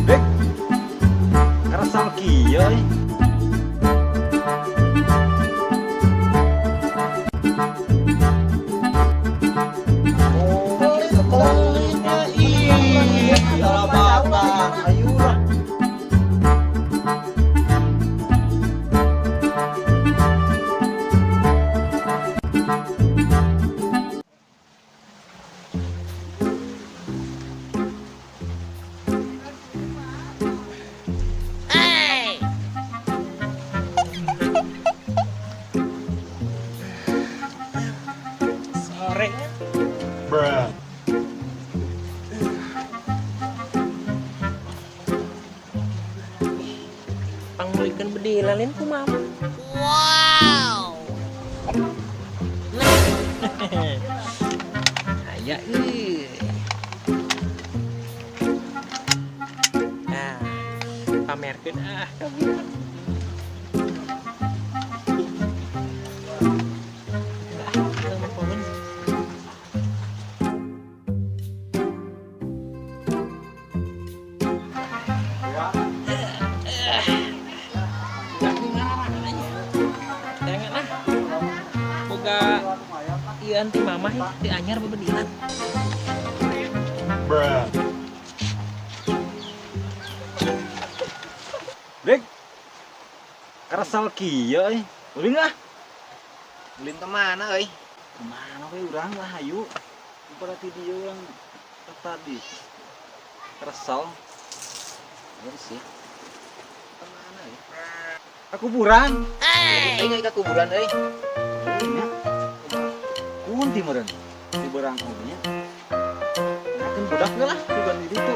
Dek, kerasal kieu euy. Sore Bruh. pangulikeun bedilalin ku mama. Aya nah, pamerkeun kami. Iya anti mama ti anyar bebedilan. Bruh. Dek, kerasal kieu euy. Ulin lah. Ulin kemana euy? Kemana we urang lah hayu. Berarti dia urang tadi. Keresal. Bener sih. Kemana euy? Kuburan. Aing ka kuburan euy. Kunti meureun. Di berang nya. Makin budak ge lah sugan di ditu.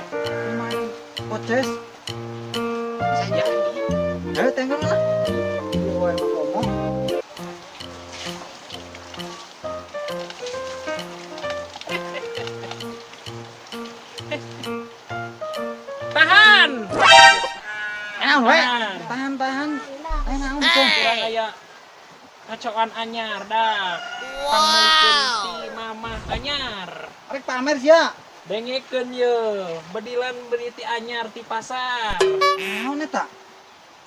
Main poces. Bisa jadi. Ayo tengok lah. Gua emang ngomong. Tahan. We. Tahan. Ayo naon tuh? Kurang aya kacokan anyar dah. Pangulikeun ti mama anyar. Arek pamer sia. Dengekeun ye, bedilan beri ti anyar ti pasar. Naon eta?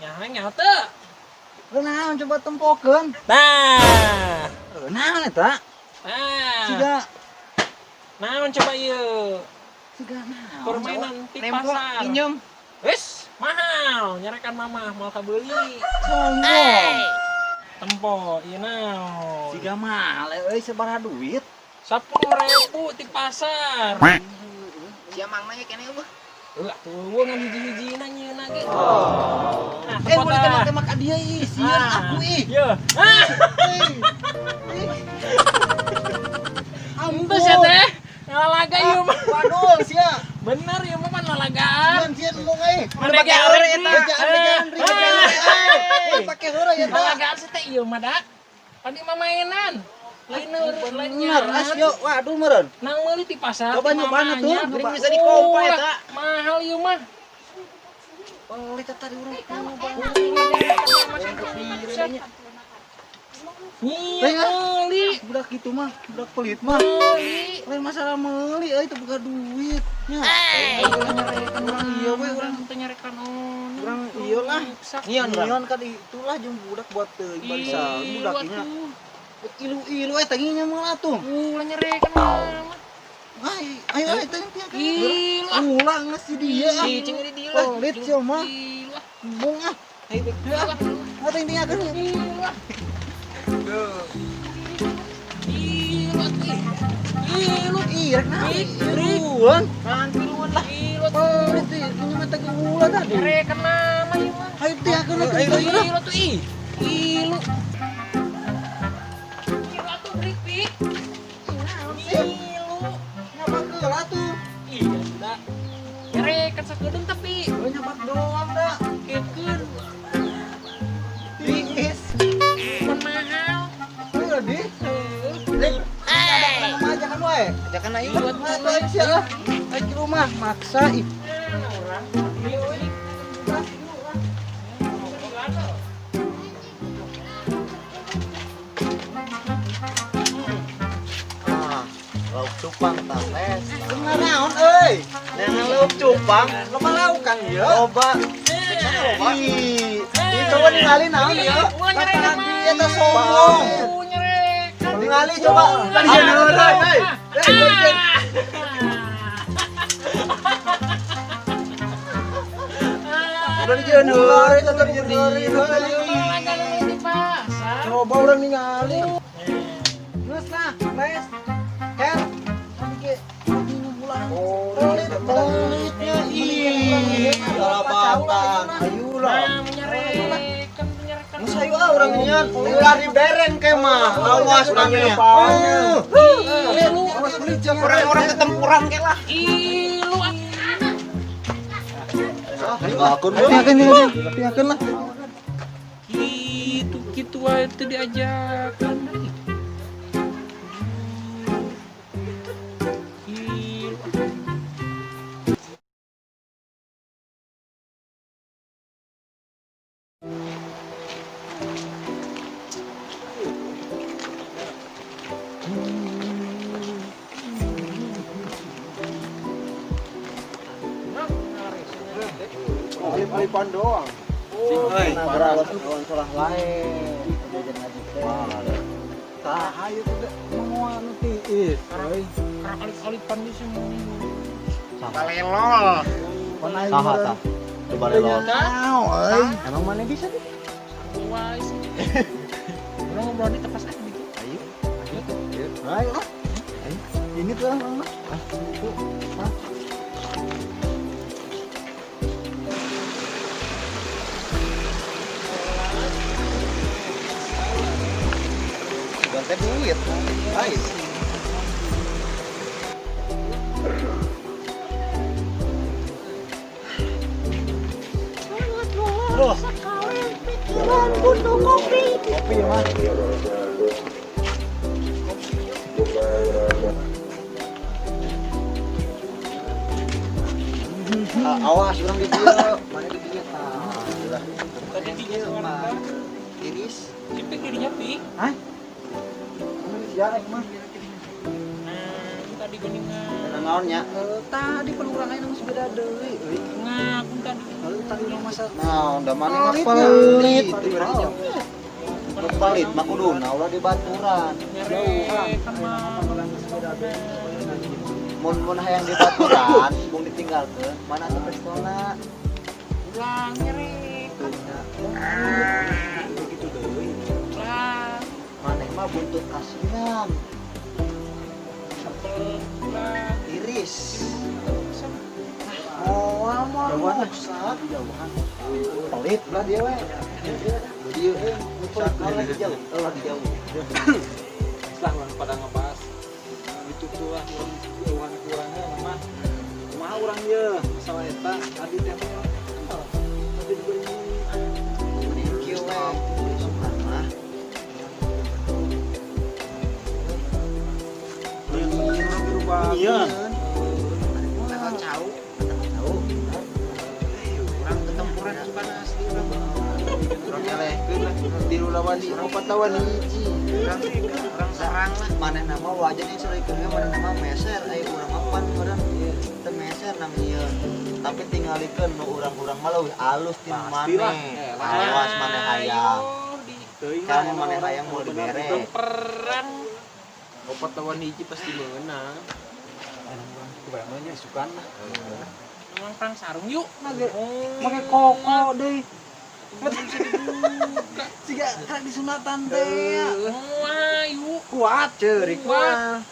Nyaho teu. Naon coba tempokeun. Nah. Naon eta? Nah. Siga Naon coba ieu? naon? Permainan ti Nempo pasar. pinjem. Wis, mahal. Nyarekan mama mau kabeuli. Sombong. Tempo, ieu naon? Siga mahal euy sabaraha duit? 10.000 ti pasar. Sia mangna nya keneh eueuh. Tuh ngan hiji-hijina nyieuna ge. Nah, Boleh tembak-tembak ka dia ih, sieun aku ih. Ieu. Ampun ya teh. Ngalalaga ieu mah. Waduh sia. Bener ieu mah nalalagaan. Sieun lu euy. Mana ge heureuy eta. Pake heureuy eta. Nalalagaan sih teh ieu mah da. Padi mah mainan. Lain Bener, asyo. Waduh meureun. Nang meuli ti pasar. Coba nyobana tuh. Gering bisa dikompa eta. Mahal ieu mah. Pelit eta di urang. Iya, meuli. Budak gitu mah, budak pelit mah. Meuli. Lain masalah meuli euy teu boga duit. Nya. Nyarekan urang ieu we urang teu nyarekan on. urang ieu lah. Nyian Kan itulah jeung budak buat teu barisan budak nya. Ilu eta nya mah atuh. Ulah nyarekan mah. Ayo eta nya. Ilu. Ulah geus di dieu. Cicing di dieu lah. Pelit sia mah. Ilu. Bung ah. Ayo atuh intinya kan. Ilu. Ilu. Ih, rek naon? Iluan. Kan piluan lah. Ilu. Pelit ieu nya mah teh ulah tadi. Nyarekan mama ieu mah. Ayo teh akeun atuh. Ilu tuh ih. Ilu. Ilu atuh brik pik. Ilu. Nyapak geula tuh. Iya sudah. Nyarekan sakedeung tapi Nyapak doang dah. kekeun Tingis. mun mahal. Heuh di. Dek. Ada nama ajakan wae. Ajakan aing Buat mah aing sia lah. Aing ke rumah maksa ih. Orang. Ieu ini. Lauk cupang. Loba lauk Kang ieu. Loba. Ih, coba ningali naon ya? Kapan dia teh sombong. Ningali coba. Tadi heureuy, hei. Udah dijieun heureuy, tetep di coba urang ningali. Geus nah, les. Kel. Pelitnya ih, salabatan. Ayo lah. Musa juga orang nian, ulah diberen ke mah. Awas orangnya. Orang-orang ketempuran ke lah. Akun yakin lah. Gitu aja itu diajakan. Palipan doang. Berawat lawan salah lain. Jajan ngaji teh. Tah ayo teh mau anu tiis. Karena alip-alipan di semua. Balelol. Saha tah? Coba lelot. Emang mana bisa tuh? Wise. Udah ngobrol di tepas aja gitu. Ayo. Ayo lah. Ini tuh orang mah. Ganti duit. Ayo. Terus. Pikiran butuh kopi. Kopi mah. Awas orang di dia, mana di dia? Udah. Tadi dia sama Iris. Cipik dirinya pi. Hah? Ya, mah. Tadi geningan. Naonnya? Tadi peluang aja masih beda deui. Ngaku tadi. Tadi urang masak. Nah, udah mana mah pelit. Pelit mah kuduna ulah di baturan. Kan mah. Mun hayang di baturan, bung ditinggalkeun, mana atuh pistolna? Ulang nyerek. Begitu deui. Ulang. Maneh mah buntut kasihan. Ulang. Iris. Oh, mah rusak jauhan. Pelit lah dia we. Dia sakala jauh, lagi jauh. Lah pada ngebahas itu tuh lah kurangnya mah kumaha urang ye masalah eta adi teh adi Mending kieu we. Sukan mah. Iya. lewat jauh urang ketempuran panas di urang Urang nyalehkeun lah tilu lawan 4 lawan 1. urang sarang lah Maneh nama wajan yang selikeun ge maneh nama meser aya urang mapan urang teu meser namanya. Tapi tinggalikeun nu urang-urang mah leuwih alus ti maneh. Awas maneh hayang. Kan maneh hayang mau dibere. Perang. 4 lawan 1 pasti meunang Kebayangnya sukan lah. Emang perang sarung yuk. Make koko deui. Siga kan disunatan teh. Wah, yuk. Kuat ceurik mah.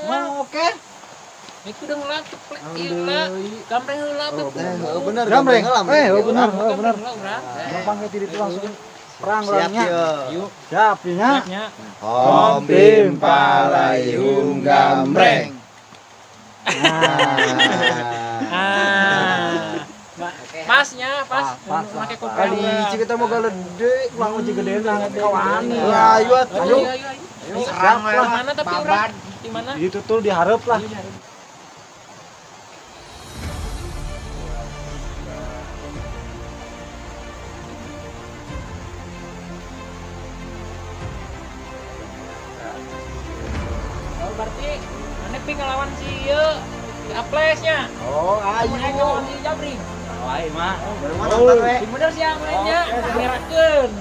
Mau oke. Itu udah ngelapuk gila. Gambreng heula betul. Bener gambreng. Bener. Gampang ke diri langsung perang siap orangnya. yuk Siap nya. nya. Om Pim Palayung Gambreng. Pasnya, pas. Pakai kopi. Kali kita mau galede, ulang uji gede lah kawan. ayo Ayo. serang Di lah mana tapi urang? Di mana? Itu tuh diharap lah. Oh, berarti mana pi ngelawan si ieu Aplesnya. Oh, Ayo ayo. si Jabri. Lain mah. Si bener sih yang mainnya, ngerakeun.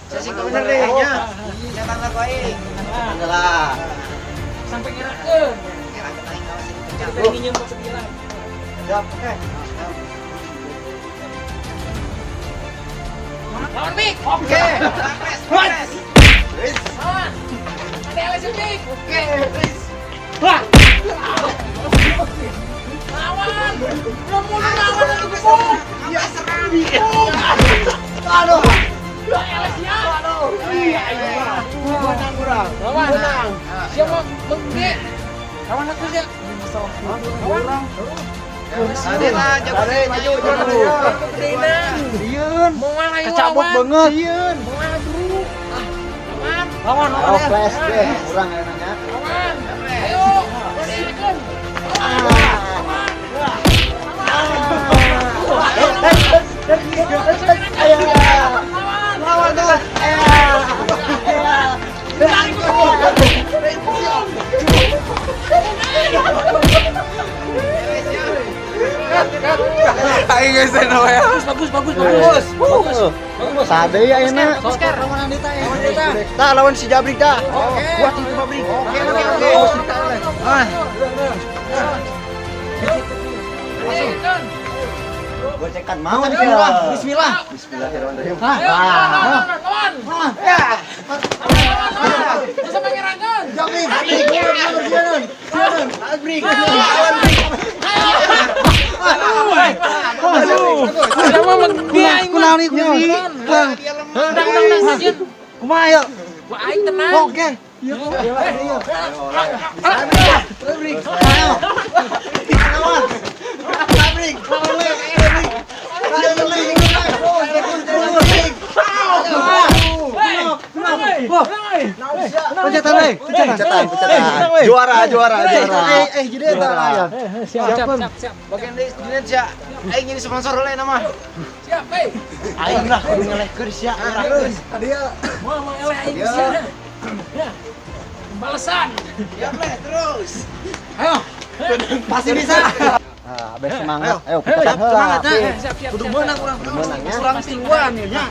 Saya bener deh nya. Saya tangga ku aing. Lah. Sampai ngerakeun. Kira kita aing kawas ini kencang. Sampai nginjem ke 9. Siap. Oke. Lawan Mik. Oke. What? Wis. Lawan. Ada LSM Mik. Oke. Wis. Wah. Lawan. Belum mulai lawan lagi gebuk. Ya serang. Aduh. Dua LS ya. Aduh. Iya. Menang kurang. Lawan. Menang. Siapa mengge? Lawan aku aja. Lawan. Tadi lah, maju. Sieun. Mau malah yuk Kecabut lawan. banget. Sieun. Mau malah dulu. Lawan flash deh. Kurang ya nanya. Lawan. Ayo. Berdirikan. Lawan tuh. Aing geus teh ya. Bagus. Sade ya enak. Oscar. Lawan Andita ya. Tah lawan si Jabrik dah. Buat itu Jabrik. Oke. Berdirikan. Gua cekan mau dia. Bismillah. Bismillahirrahmanirrahim. Lawan. Ya. Lawan. Bisa menggerakkan. Jabrik. Sieun. Jabrik. Ada mah mengge aing. Kunaon nih kunaon? Undang saja. Kumaha ya? Wah aing tenang. Oke. Iya. Jabrik. Ayo. Lawan. Jabrik. Pencatan. Juara. Jadi eta layan. Siap. Bagian deui Indonesia. Aing jadi sponsor oleh nama. Siap, hei. Aing lah kudu ngelehkeun sia. Dia. Mau eleh aing sia. Ya. Balasan. Siap leh terus. Ayo. Pasti bisa. Ah, abis semangat. Ayo kita Semangat, heula. siap. Kudu menang urang. Menangnya. Urang tingguan ya nya.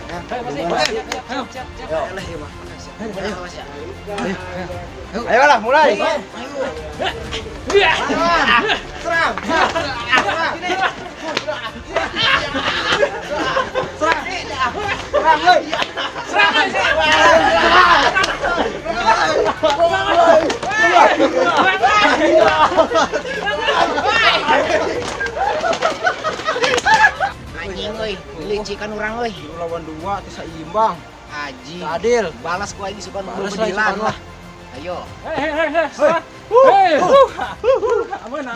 Ayo lah mulai. Iya. Serang. Anjing euy, licikan urang euy. Lawan 2 teh saimbang. Aji. Adil. Balas ku aing suka Balas bedilan lah, lah. Ayo. Hei. Aman.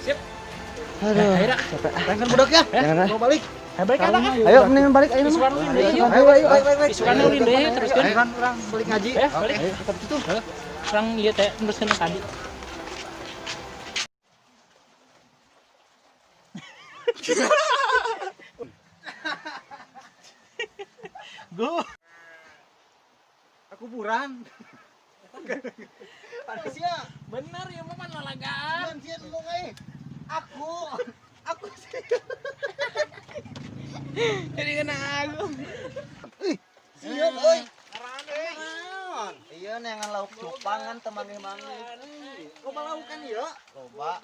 Sip. Aduh, capek. Kan budak ya? Mau balik. Balik ada kan? Ayo mendingan balik ayo. Isukan ulin deh. Ayo. Isukan ulin deh teruskan. Ayo kan orang balik ngaji. Balik. Tetap itu. Orang lihat ya teruskan tadi. Go. Aku buran. Panisnya. Bener ya mah nalagaan. Gantian lu euy. Aku sih. Jadi kena aku. Sieun euy. Iya nengan lauk cupangan teman mangi. Kok balaukan ieu? Loba.